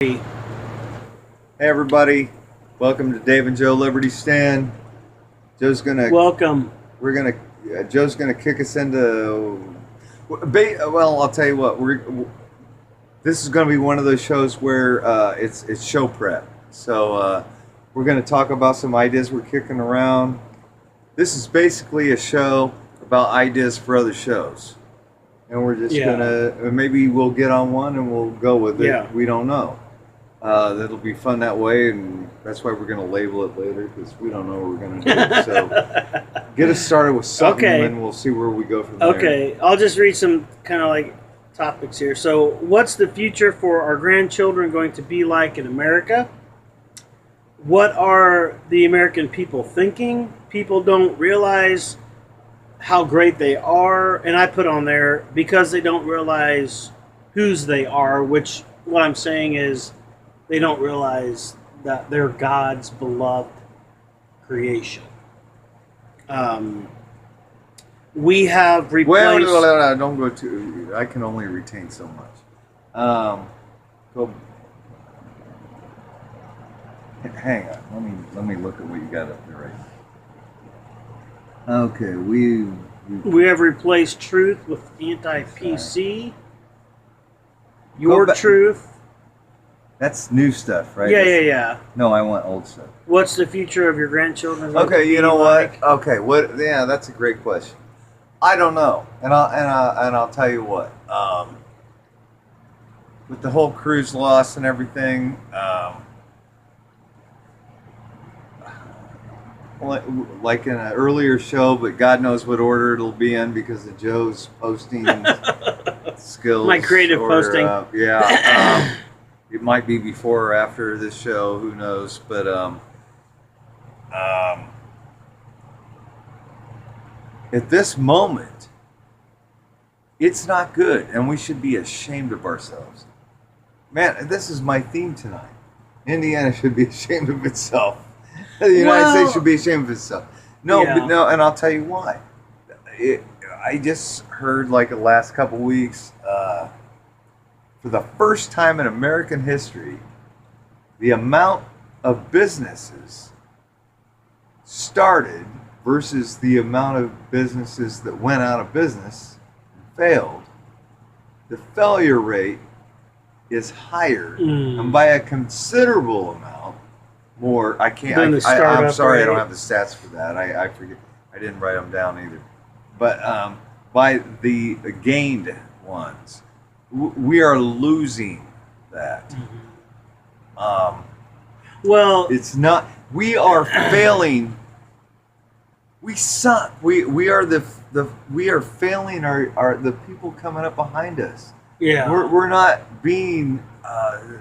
Hey everybody, welcome to Dave and Joe Liberty Stand. Joe's gonna Welcome. Joe's gonna kick us into. Well, I'll tell you what. This is gonna be one of those shows where it's show prep. So we're gonna talk about some ideas we're kicking around. This is basically a show about ideas for other shows, and we're just gonna maybe we'll get on one and we'll go with it. Yeah. We don't know. That'll be fun that way, and that's why we're going to label it later, because we don't know what we're going to do. So get us started with something, and we'll see where we go from there. Okay, I'll just read some kind of like topics here. So, what's the future for our grandchildren going to be like in America? What are the American people thinking? People don't realize how great they are, and I put on there because they don't realize whose they are, which what I'm saying is they don't realize that they're God's beloved creation. We have replaced... Well, don't go too... I can only retain so much. Hang on. Let me look at what you got up there right now. Okay, we have replaced truth with anti-PC. Your truth. That's new stuff, right? Yeah. No, I want old stuff. What's the future of your grandchildren? Okay, you know what? Okay, what? Yeah, that's a great question. I don't know, and I'll tell you what. With the whole cruise loss and everything, like in an earlier show, but God knows what order it'll be in because of Joe's posting skills. My creative posting. It might be before or after this show, who knows? But at this moment, it's not good, and we should be ashamed of ourselves. Man, this is my theme tonight. Indiana should be ashamed of itself. The United States should be ashamed of itself. No, and I'll tell you why. I just heard like the last couple weeks. For the first time in American history, the amount of businesses started versus the amount of businesses that went out of business and failed, the failure rate is higher, and by a considerable amount more. I'm sorry, I don't have the stats for that. I forget. I didn't write them down either. But by the gained ones. We are losing that. Well, it's not. We are failing. We suck. We are we are failing the people coming up behind us. Yeah, we're not being the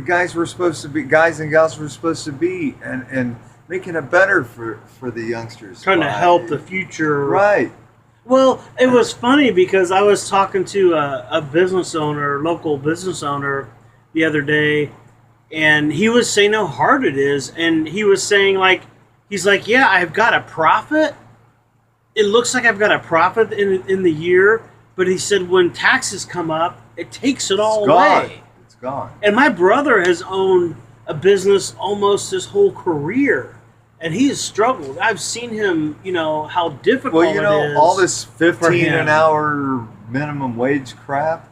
guys we're supposed to be. Guys and gals we're supposed to be, and making it better for the youngsters. Trying to help the future. Right. Well, it was funny because I was talking to a business owner, local business owner, the other day, and he was saying how hard it is, and he was saying he's like, yeah, I've got a profit. It looks like I've got a profit in the year, but he said when taxes come up, it takes it all away. It's gone. And my brother has owned a business almost his whole career. And he has struggled. I've seen him, how difficult it is. All this 15 an hour minimum wage crap.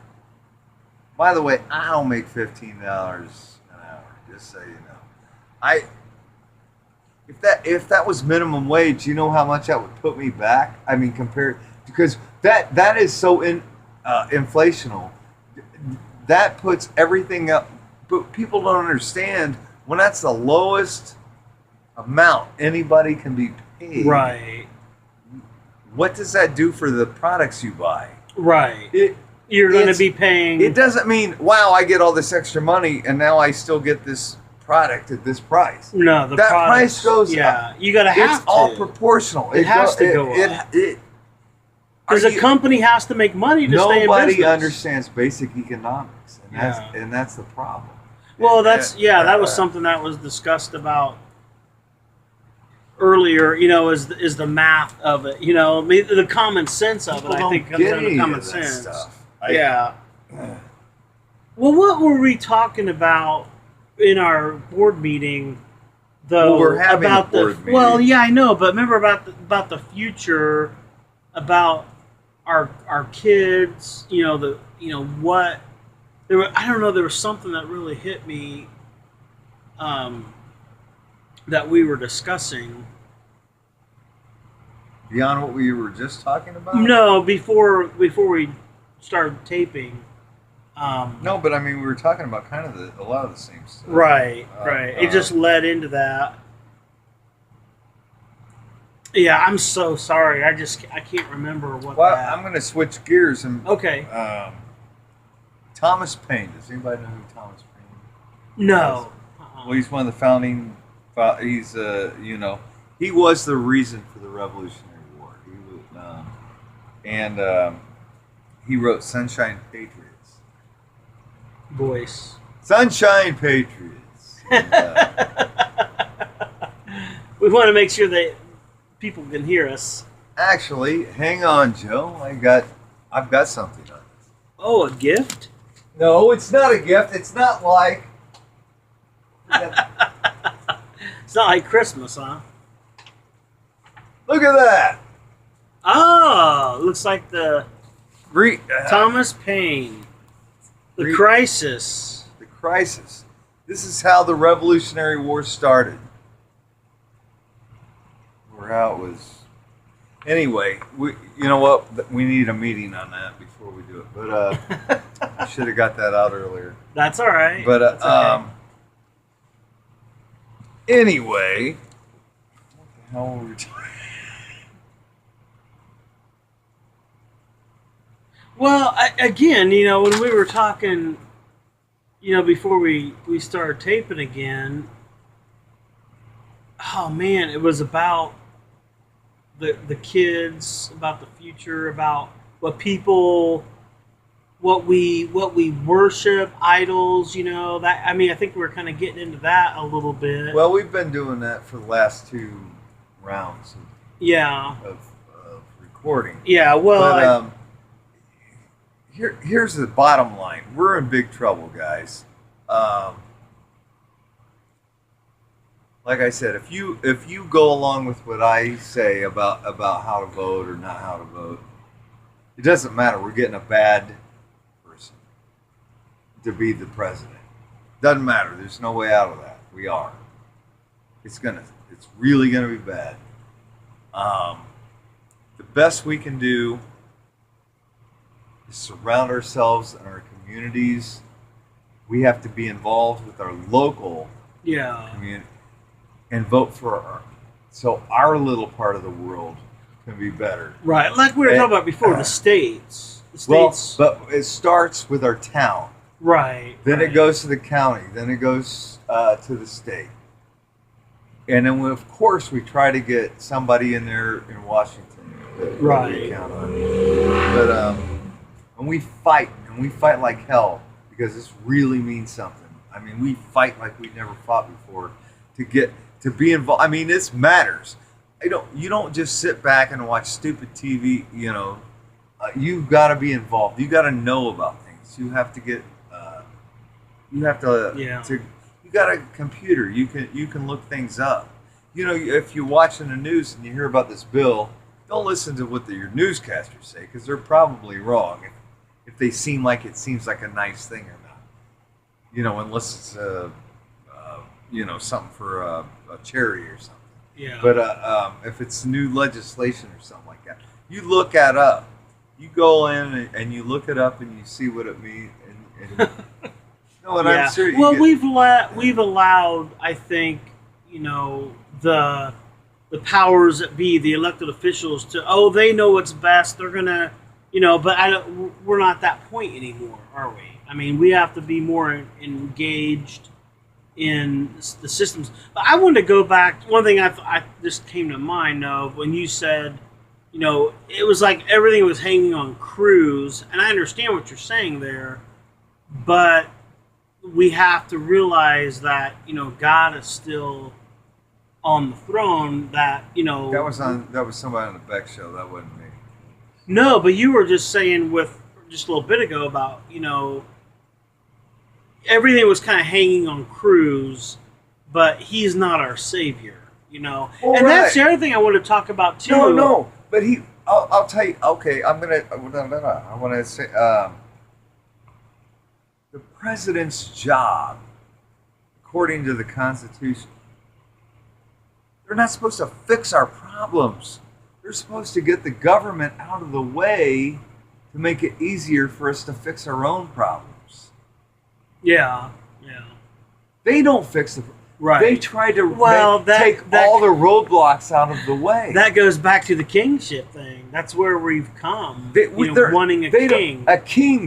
By the way, I don't make $15 an hour, just so you know. If that was minimum wage, you know how much that would put me back? I mean, because that is so inflational. That puts everything up. But people don't understand when that's the lowest amount anybody can be paid. Right. What does that do for the products you buy? Right. You're going to be paying. It doesn't mean, wow, I get all this extra money and now I still get this product at this price. No, that price goes up. Yeah, you got to have to. It's all proportional. It has to go up. Because a company has to make money to stay in business. Nobody understands basic economics, and that's the problem. Well, that was something that was discussed about earlier, is the math of it, the common sense of it. I think comes down to common sense. Well, what were we talking about in our board meeting? Though Well, we're having about a board the meeting. well, yeah, I know, but remember about the future, about our kids. What there were. I don't know. There was something that really hit me. That we were discussing. Beyond what we were just talking about? No, before we started taping. No, but I mean, we were talking about kind of a lot of the same stuff. Right. It just led into that. Yeah, I'm so sorry. I can't remember what. Well, that. I'm going to switch gears and. Okay. Thomas Paine. Does anybody know who Thomas Paine is? No. Well, he's one of the founding. He's he was the reason for the Revolutionary War. He wrote Sunshine Patriots. Voice. Sunshine Patriots. And, we want to make sure that people can hear us. actually, hang on, Joe. I've got something on this. Oh, a gift? No, it's not a gift. It's not like. It's not like Christmas, huh? Look at that. Oh, looks like the Re- Thomas Paine. The Re- Crisis. The Crisis. This is how the Revolutionary War started. Or how it was. Anyway, you know what? We need a meeting on that before we do it. But I should have got that out earlier. That's all right. But That's okay. Anyway, what the hell were we talking? Well, again, when we were talking, before we started taping again, oh man, it was about the kids, about the future, about what we worship, idols, that. I mean, I think we're kind of getting into that a little bit. Well, we've been doing that for the last 2 rounds Yeah. of recording. Yeah. Well. But, here's the bottom line: we're in big trouble, guys. Like I said, if you go along with what I say about how to vote or not how to vote, it doesn't matter. We're getting a bad person to be the president. Doesn't matter. There's no way out of that. We are. It's really gonna be bad. The best we can do is surround ourselves in our communities. We have to be involved with our local community and vote for so our little part of the world can be better. Right, like we were talking about before, the states. The states. Well, but it starts with our town. Right. Then it goes to the county. Then it goes to the state. And then, of course, we try to get somebody in there in Washington that we count on. But and we fight like hell because this really means something. I mean, we fight like we never fought before to be involved. I mean, this matters. You don't just sit back and watch stupid TV. You've got to be involved. You got to know about things. You have to get. You got a computer. You can look things up. If you're watching the news and you hear about this bill, don't listen to what your newscasters say because they're probably wrong. If they seems like a nice thing or not, unless it's something for a charity or something. Yeah. But if it's new legislation or something like that, you look that up. You go in and you look it up and you see what it means. I'm sure. We've allowed, I think, the powers that be, the elected officials, they know what's best. They're gonna. But we're not at that point anymore, are we? I mean, we have to be more engaged in the systems. But I wanted to go back. One thing I just came to mind of when you said, it was like everything was hanging on crews, and I understand what you're saying there, but we have to realize that God is still on the throne. That that was somebody on the Beck show. That wasn't me. No, but you were just saying with just a little bit ago about everything was kind of hanging on Cruz, but he's not our savior, you know. Well, and that's right. the other thing I want to talk about too. No, but I'll tell you. Okay, I want to say the president's job, according to the Constitution, they're not supposed to fix our problems. They're supposed to get the government out of the way to make it easier for us to fix our own problems. Yeah. They don't fix the. Right. They try to take that- all the roadblocks out of the way. That goes back to the kingship thing. That's where we've come. They- wanting a they don't- king. A king